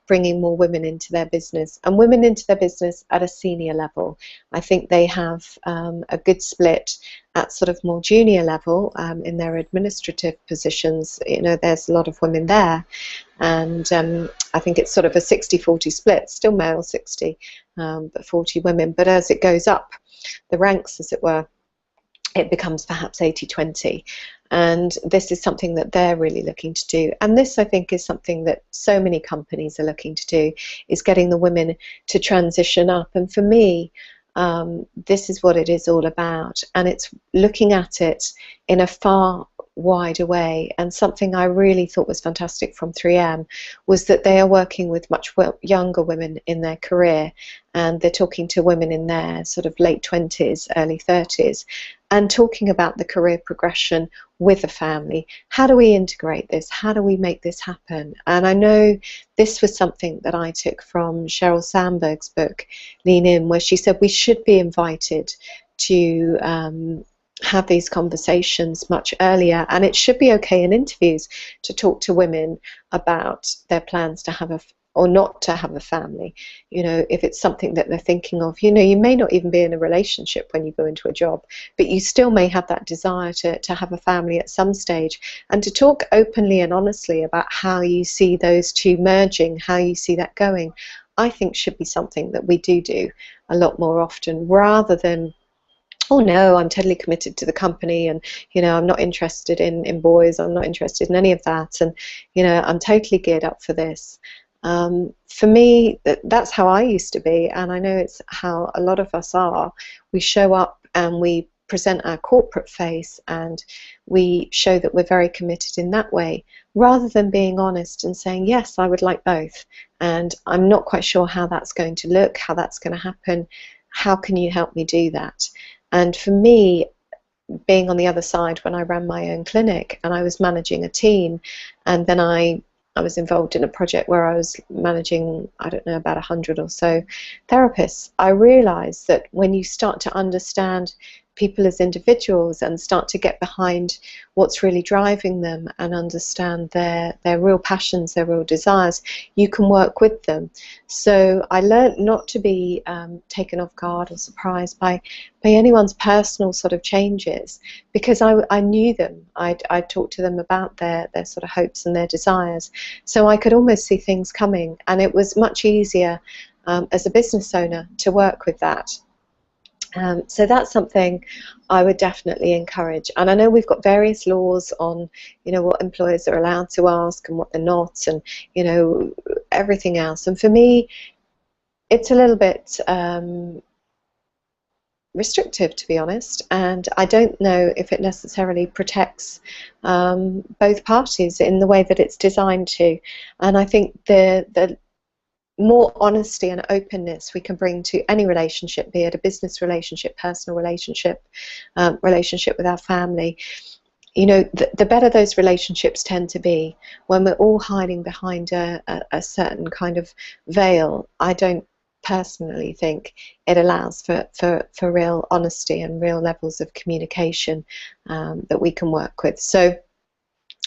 [SPEAKER 1] bringing more women into their business, and women into their business at a senior level. I think they have a good split at sort of more junior level in their administrative positions. You know, there's a lot of women there, and I think it's sort of a 60-40 split, still male 60, but 40 women. But as it goes up the ranks, as it were, it becomes perhaps 80-20, and this is something that they're really looking to do. And this, I think, is something that so many companies are looking to do, is getting the women to transition up. And for me, this is what it is all about, and it's looking at it in a far wider way. And something I really thought was fantastic from 3M was that they are working with much younger women in their career, and they're talking to women in their sort of late 20s, early 30s, and talking about the career progression with a family. How do we integrate this? How do we make this happen? And I know this was something that I took from Sheryl Sandberg's book, Lean In, where she said we should be invited to have these conversations much earlier, and it should be okay in interviews to talk to women about their plans to have or not to have a family. You know, if it's something that they're thinking of, you know, you may not even be in a relationship when you go into a job, but you still may have that desire to have a family at some stage, and to talk openly and honestly about how you see those two merging, how you see that going, I think should be something that we do a lot more often, rather than, oh no, I'm totally committed to the company, and you know, I'm not interested in boys, I'm not interested in any of that, and you know, I'm totally geared up for this. For me, that's how I used to be, and I know it's how a lot of us are. We show up and we present our corporate face, and we show that we're very committed in that way, rather than being honest and saying, yes, I would like both, and I'm not quite sure how that's going to look, how that's going to happen, how can you help me do that? And for me, being on the other side when I ran my own clinic and I was managing a team, and then I was involved in a project where I was managing, I don't know, about 100 or so therapists, I realized that when you start to understand people as individuals and start to get behind what's really driving them and understand their real passions, their real desires, you can work with them. So I learned not to be taken off guard or surprised by anyone's personal sort of changes, because I knew them. I'd talked to them about their sort of hopes and their desires, so I could almost see things coming, and it was much easier as a business owner to work with that. So that's something I would definitely encourage. And I know we've got various laws on, you know, what employers are allowed to ask and what they're not, and, you know, everything else. And for me, it's a little bit restrictive, to be honest, and I don't know if it necessarily protects both parties in the way that it's designed to. And I think the more honesty and openness we can bring to any relationship, be it a business relationship, personal relationship, relationship with our family, you know, the better those relationships tend to be. When we're all hiding behind a certain kind of veil, I don't personally think it allows for real honesty and real levels of communication that we can work with. So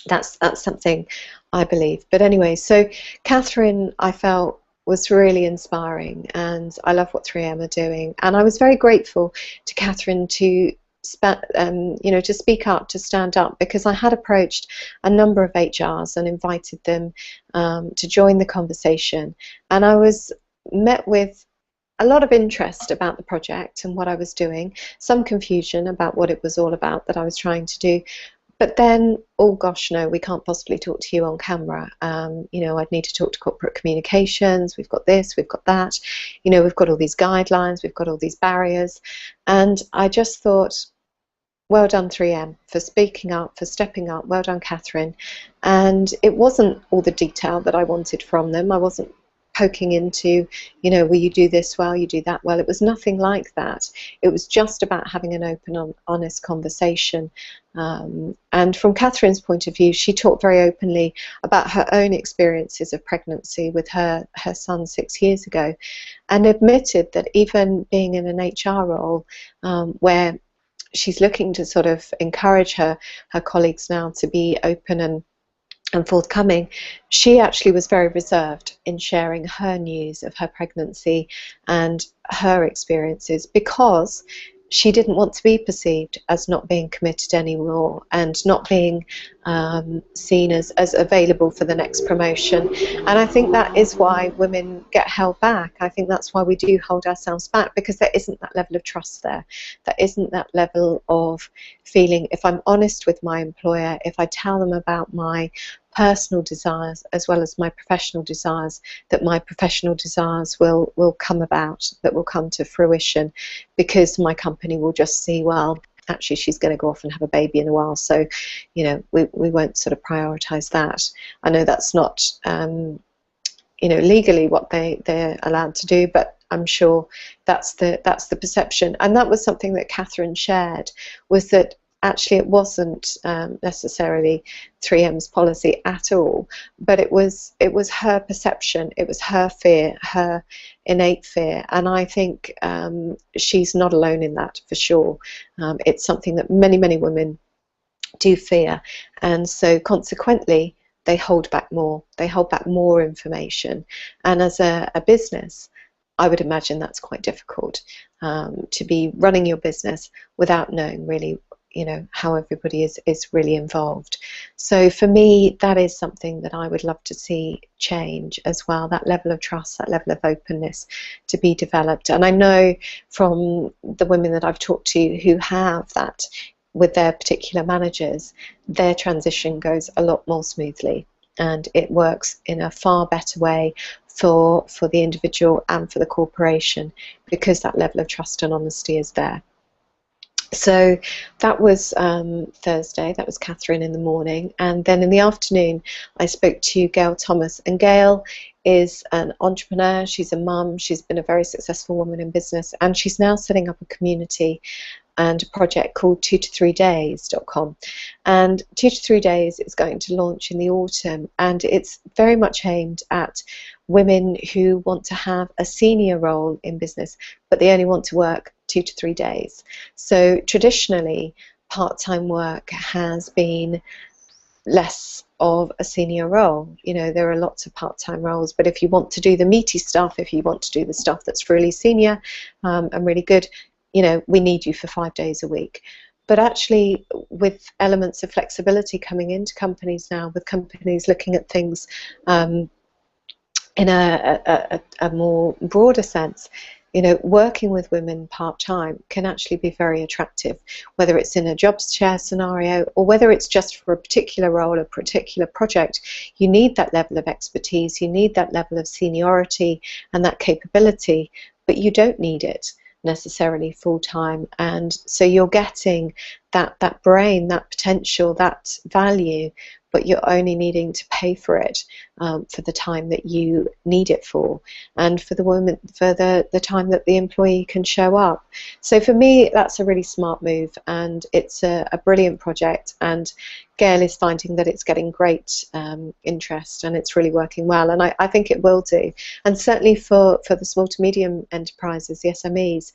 [SPEAKER 2] That's something I believe. But anyway, so Catherine, I felt, was really inspiring, and I love what 3M are doing. And I was very grateful to Catherine to to speak up, to stand up, because I had approached a number of HRs and invited them to join the conversation, and I was met with a lot of interest about the project and what I was doing, some confusion about what it was all about that I was trying to do. But then, oh gosh, no, we can't possibly talk to you on camera. I'd need to talk to corporate communications. We've got this, we've got that. We've got all these guidelines, we've got all these barriers. And I just thought, well done 3M for speaking up, for stepping up. Well done, Catherine. And it wasn't all the detail that I wanted from them. I wasn't poking into, will you do this well, you do that well. It was nothing like that. It was just about having an open, honest conversation. And from Catherine's point of view, she talked very openly about her own experiences of pregnancy with her son 6 years ago, and admitted that even being in an HR role where she's looking to sort of encourage her colleagues now to be open and forthcoming, she actually was very reserved in sharing her news of her pregnancy and her experiences, because she didn't want to be perceived as not being committed anymore and not being seen as available for the next promotion. And I think that is why women get held back. I think that's why we do hold ourselves back, because there isn't that level of trust there. There isn't that level of feeling, if I'm honest with my employer, if I tell them about my personal desires as well as my professional desires, that my professional desires will come about, that will come to fruition, because my company will just see, well, actually she's going to go off and have a baby in a while, so we won't sort of prioritize that. I know that's not legally what they're allowed to do, but I'm sure that's the perception. And that was something that Catherine shared, was that actually it wasn't necessarily 3M's policy at all, but it was her perception, it was her fear, her innate fear. And I think she's not alone in that, for sure. It's something that many women do fear, and so consequently they hold back more information. And as a business, I would imagine that's quite difficult, to be running your business without knowing really how everybody is really involved. So for me, that is something that I would love to see change as well, that level of trust, that level of openness to be developed. And I know from the women that I've talked to who have that with their particular managers, their transition goes a lot more smoothly, and it works in a far better way for the individual and for the corporation, because that level of trust and honesty is there. So that was Thursday. That was Catherine in the morning, and then in the afternoon I spoke to Gail Thomas. And Gail is an entrepreneur, she's a mum, she's been a very successful woman in business, and she's now setting up a community and a project called 2to3days.com. And 2to3days is going to launch in the autumn, and it's very much aimed at women who want to have a senior role in business, but they only want to work 2 to 3 days. So traditionally, part-time work has been less of a senior role. There are lots of part-time roles, but if you want to do the meaty stuff, if you want to do the stuff that's really senior and really good, we need you for 5 days a week. But actually, with elements of flexibility coming into companies now, with companies looking at things in a more broader sense, working with women part-time can actually be very attractive, whether it's in a jobs share scenario or whether it's just for a particular role, a particular project. You need that level of expertise, you need that level of seniority and that capability, but you don't need it necessarily full-time. And so you're getting that brain, that potential, that value, but you're only needing to pay for it for the time that you need it for, and for the woman, for the time that the employee can show up. So for me, that's a really smart move, and it's a brilliant project. And Gail is finding that it's getting great interest and it's really working well, and I think it will do. And certainly for the small to medium enterprises, the SMEs,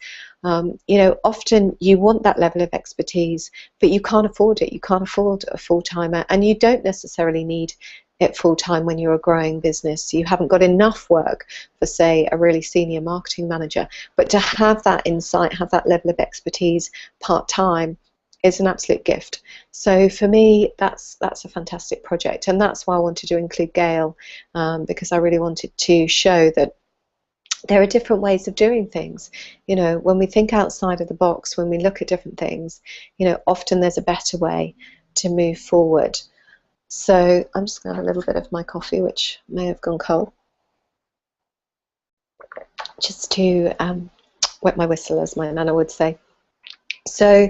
[SPEAKER 2] you know, often you want that level of expertise, but you can't afford it. You can't afford a full-timer, and you don't necessarily need it full-time when you're a growing business. You haven't got enough work for, say, a really senior marketing manager, but to have that insight, have that level of expertise part-time is an absolute gift. So for me, that's a fantastic project, and that's why I wanted to include Gail, because I really wanted to show that there are different ways of doing things. You know, when we think outside of the box, when we look at different things, you know, often there's a better way to move forward. So I'm just going to have a little bit of my coffee, which may have gone cold, just to wet my whistle, as my nana would say. So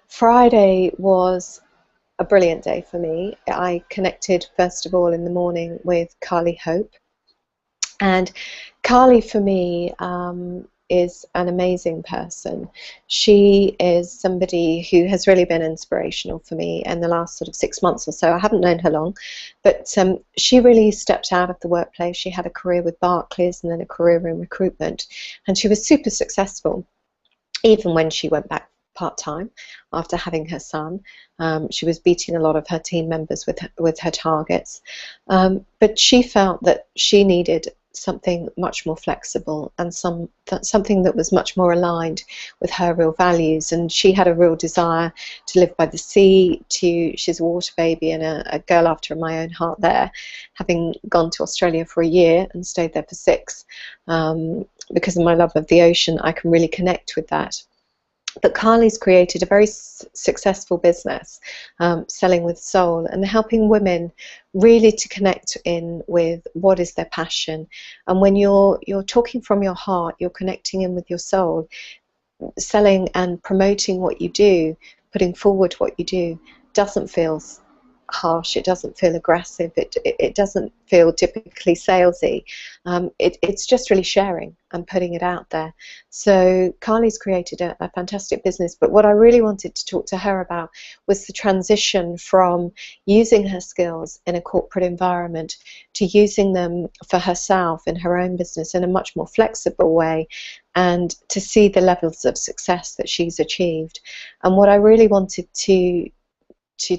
[SPEAKER 2] Friday was a brilliant day for me. I connected first of all in the morning with Carly Hope, and Carly for me is an amazing person. She is somebody who has really been inspirational for me in the last sort of 6 months or so. I haven't known her long, but she really stepped out of the workplace. She had a career with Barclays and then a career in recruitment, and she was super successful even when she went back part-time after having her son. She was beating a lot of her team members with her targets, but she felt that she needed something much more flexible and something that was much more aligned with her real values. And she had a real desire to live by the sea. She's a water baby and a girl after my own heart there, having gone to Australia for a year and stayed there for 6. Because of my love of the ocean, I can really connect with that. But Carly's created a very successful business, selling with soul and helping women really to connect in with what is their passion. And when you're talking from your heart, you're connecting in with your soul, selling and promoting what you do, putting forward what you do, doesn't feel harsh, it doesn't feel aggressive, it doesn't feel typically salesy. It's just really sharing and putting it out there. So Carly's created a fantastic business, but what I really wanted to talk to her about was the transition from using her skills in a corporate environment to using them for herself in her own business in a much more flexible way, and to see the levels of success that she's achieved. And what I really wanted to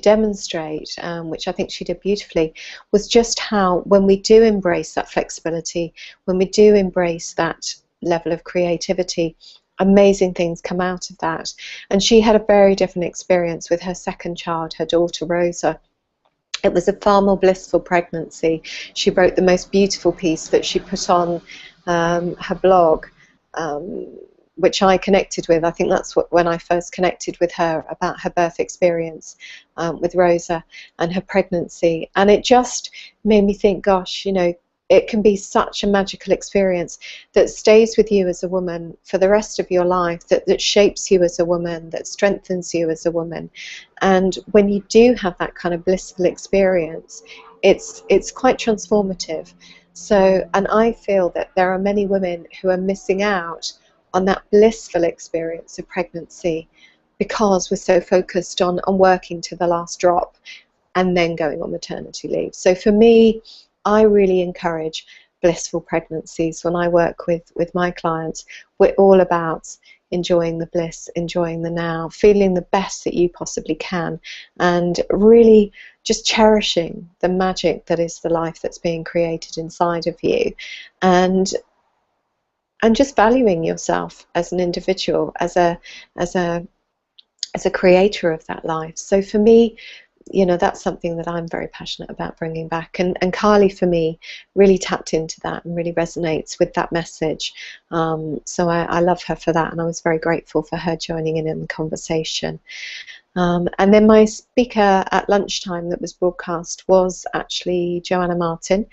[SPEAKER 2] demonstrate, which I think she did beautifully, was just how when we do embrace that flexibility, when we do embrace that level of creativity, amazing things come out of that. And she had a very different experience with her second child, her daughter Rosa. It was a far more blissful pregnancy. She wrote the most beautiful piece that she put on her blog, which I connected with. I think that's when I first connected with her, about her birth experience with Rosa and her pregnancy. And it just made me think, gosh, you know, it can be such a magical experience that stays with you as a woman for the rest of your life, that shapes you as a woman, that strengthens you as a woman. And when you do have that kind of blissful experience, it's quite transformative. So, and I feel that there are many women who are missing out on that blissful experience of pregnancy because we're so focused on working to the last drop and then going on maternity leave. So for me, I really encourage blissful pregnancies. When I work with my clients, we're all about enjoying the bliss, enjoying the now, feeling the best that you possibly can, and really just cherishing the magic that is the life that's being created inside of you, and just valuing yourself as an individual, as a creator of that life. So for me, you know, that's something that I'm very passionate about bringing back, and Carly for me really tapped into that and really resonates with that message. So I love her for that, and I was very grateful for her joining in the conversation. And then my speaker at lunchtime that was broadcast was actually Joanna Martin,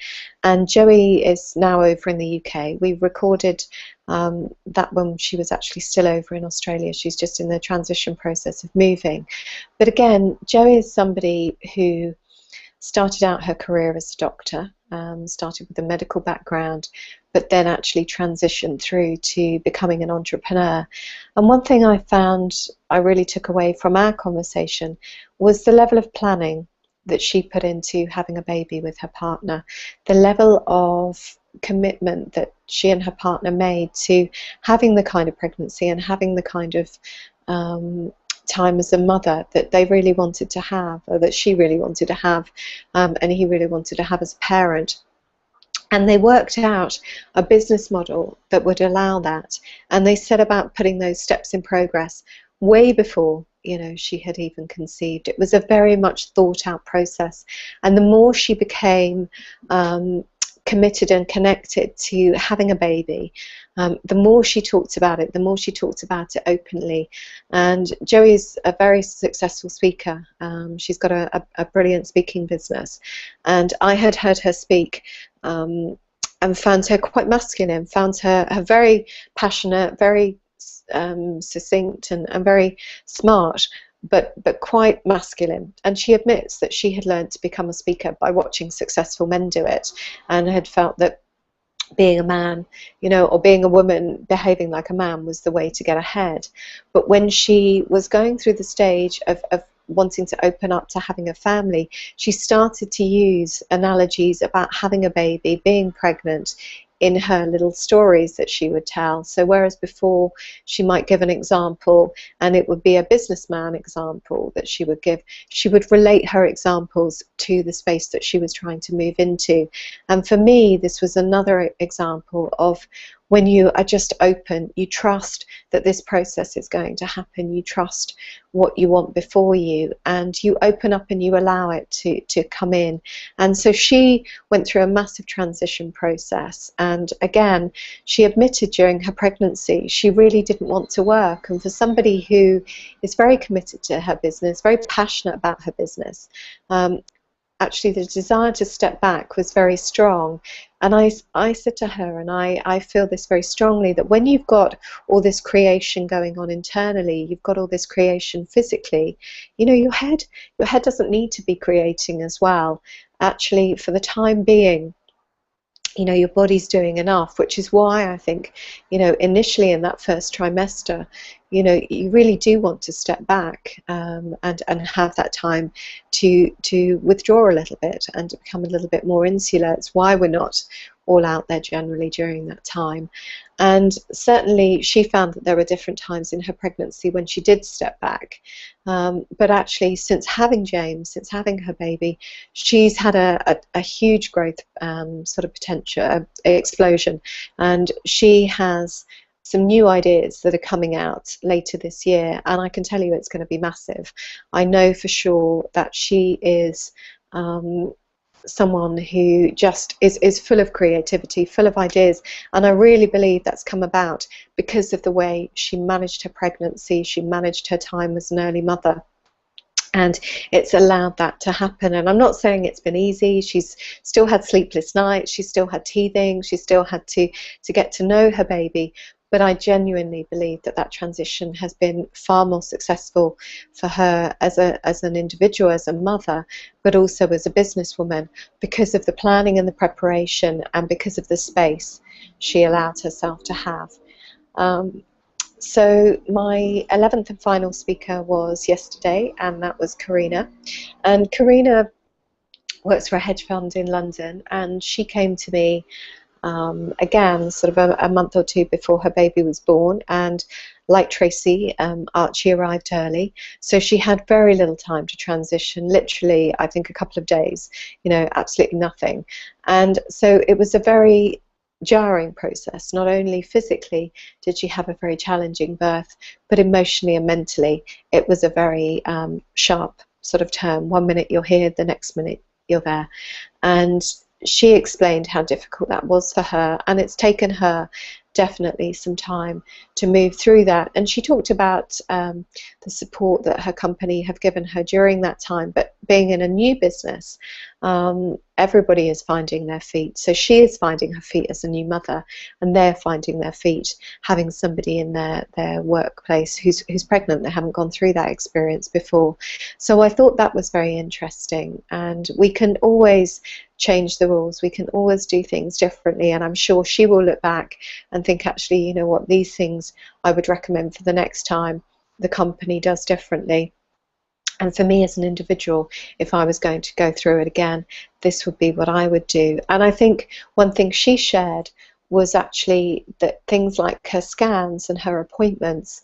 [SPEAKER 2] and Joey is now over in the UK. We recorded that when she was actually still over in Australia. She's just in the transition process of moving. But again, Joey is somebody who started out her career as a doctor, started with a medical background, but then actually transitioned through to becoming an entrepreneur. And one thing I found I really took away from our conversation was the level of planning that she put into having a baby with her partner, the level of commitment that she and her partner made to having the kind of pregnancy and having the kind of time as a mother that they really wanted to have, or that she really wanted to have, and he really wanted to have as a parent. And they worked out a business model that would allow that, and they set about putting those steps in progress way before, you know, she had even conceived. It was a very much thought out process, and the more she became committed and connected to having a baby, the more she talked about it, the more she talked about it openly. And Joey's a very successful speaker. She's got a brilliant speaking business, and I had heard her speak and found her quite masculine, found her very passionate, very succinct, and very smart, but quite masculine. And she admits that she had learned to become a speaker by watching successful men do it, and had felt that being a man, you know, or being a woman behaving like a man was the way to get ahead. But when she was going through the stage of wanting to open up to having a family, she started to use analogies about having a baby, being pregnant, in her little stories that she would tell. So whereas before she might give an example and it would be a businessman example that she would give, she would relate her examples to the space that she was trying to move into. And for me, this was another example of when you are just open, you trust that this process is going to happen, you trust what you want before you, and you open up and you allow it to come in. And so she went through a massive transition process, and again, she admitted during her pregnancy she really didn't want to work. And for somebody who is very committed to her business, very passionate about her business, actually the desire to step back was very strong. And I said to her, and I feel this very strongly, that when you've got all this creation going on internally, you've got all this creation physically, you know, your head doesn't need to be creating as well. Actually, for the time being, you know, your body's doing enough, which is why I think, you know, initially in that first trimester, you know, you really do want to step back and have that time to withdraw a little bit and to become a little bit more insular. It's why we're not all out there generally during that time. And certainly she found that there were different times in her pregnancy when she did step back. But actually, since having James, since having her baby, she's had a huge growth sort of potential, explosion. And she has some new ideas that are coming out later this year, and I can tell you it's going to be massive. I know for sure that she is someone who just is full of creativity, full of ideas, and I really believe that's come about because of the way she managed her pregnancy, she managed her time as an early mother, and it's allowed that to happen. And I'm not saying it's been easy. She's still had sleepless nights, she still had teething, she still had to get to know her baby, but I genuinely believe that that transition has been far more successful for her as an individual, as a mother, but also as a businesswoman, because of the planning and the preparation and because of the space she allowed herself to have. So my 11th and final speaker was yesterday, and that was Karina. And Karina works for a hedge fund in London, and she came to me again, sort of a month or two before her baby was born, and like Tracy, Archie arrived early, so she had very little time to transition, literally I think a couple of days, you know, absolutely nothing. And so it was a very jarring process. Not only physically did she have a very challenging birth, but emotionally and mentally it was a very sharp sort of turn. One minute you're here, the next minute you're there. And she explained how difficult that was for her, and it's taken her definitely some time to move through that. And she talked about the support that her company have given her during that time, but being in a new business, everybody is finding their feet. So she is finding her feet as a new mother, and they're finding their feet having somebody in their workplace who's pregnant. They haven't gone through that experience before. So I thought that was very interesting, and we can always change the rules, we can always do things differently, and I'm sure she will look back and think, actually, you know what, these things I would recommend for the next time the company does differently. And for me as an individual, if I was going to go through it again, this would be what I would do. And I think one thing she shared was actually that things like her scans and her appointments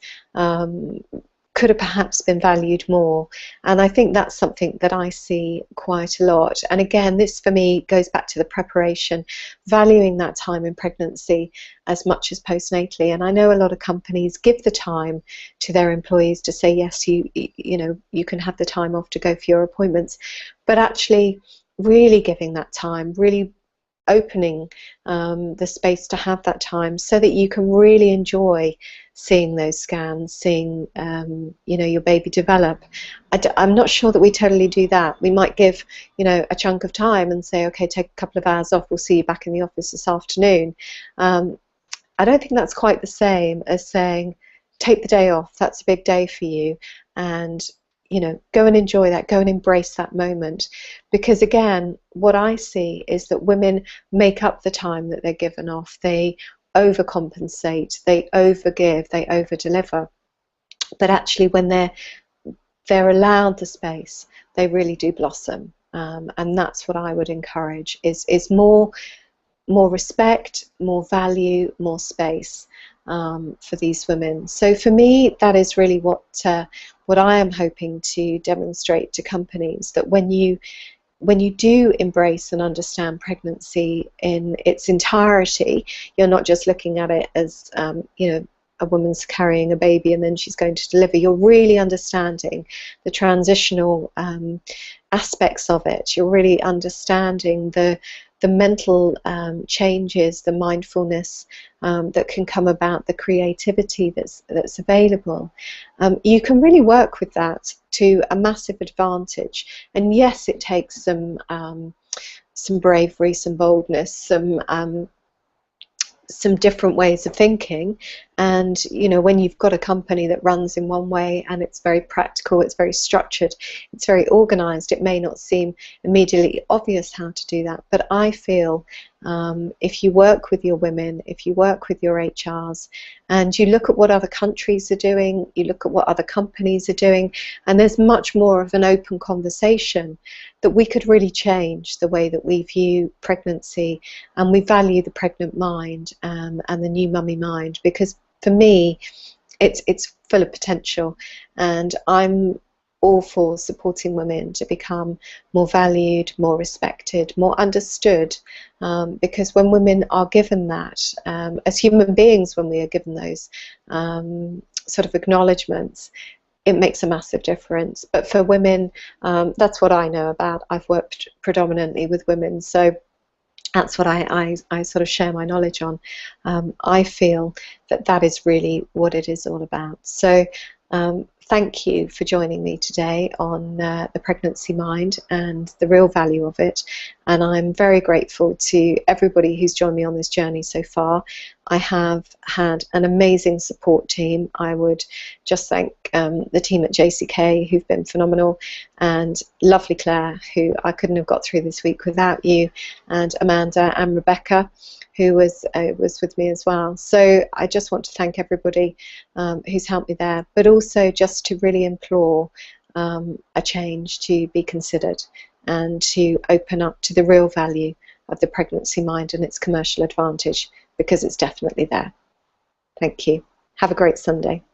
[SPEAKER 2] could have perhaps been valued more. And I think that's something that I see quite a lot. And again, this for me goes back to the preparation, valuing that time in pregnancy as much as postnatally. And I know a lot of companies give the time to their employees to say, yes, you know, you can have the time off to go for your appointments, but actually really giving that time, really opening the space to have that time so that you can really enjoy seeing those scans, seeing you know, your baby develop. I'm not sure that we totally do that. We might give, you know, a chunk of time and say, okay, take a couple of hours off, we'll see you back in the office this afternoon. I don't think that's quite the same as saying, take the day off, that's a big day for you, and you know, go and enjoy that, go and embrace that moment. Because again, what I see is that women make up the time that they're given off. They overcompensate, they overgive, they overdeliver. But actually when they're allowed the space, they really do blossom. And that's what I would encourage, is more respect, more value, more space for these women. So for me, that is really what I am hoping to demonstrate to companies, that when you do embrace and understand pregnancy in its entirety, you're not just looking at it as you know, a woman's carrying a baby and then she's going to deliver. You're really understanding the transitional aspects of it. You're really understanding the mental changes, the mindfulness that can come about, the creativity that's available. You can really work with that to a massive advantage. And yes, it takes some bravery, some boldness, some different ways of thinking. And you know, when you've got a company that runs in one way and it's very practical, it's very structured, it's very organized, it may not seem immediately obvious how to do that, but I feel if you work with your women, if you work with your HRs, and you look at what other countries are doing, you look at what other companies are doing, and there's much more of an open conversation, that we could really change the way that we view pregnancy, and we value the pregnant mind and the new mummy mind. Because for me, it's full of potential, and I'm all for supporting women to become more valued, more respected, more understood, because when women are given that, as human beings, when we are given those sort of acknowledgements, it makes a massive difference. But for women, that's what I know about. I've worked predominantly with women, so that's what I sort of share my knowledge on. I feel that that is really what it is all about. So thank you for joining me today on the pregnancy mind and the real value of it. And I'm very grateful to everybody who's joined me on this journey so far. I have had an amazing support team. I would just thank the team at JCK, who've been phenomenal, and lovely Claire, who I couldn't have got through this week without you, and Amanda and Rebecca, who was with me as well. So I just want to thank everybody who's helped me there, but also just to really implore a change to be considered and to open up to the real value of the pregnancy mind and its commercial advantage, because it's definitely there. Thank you. Have a great Sunday.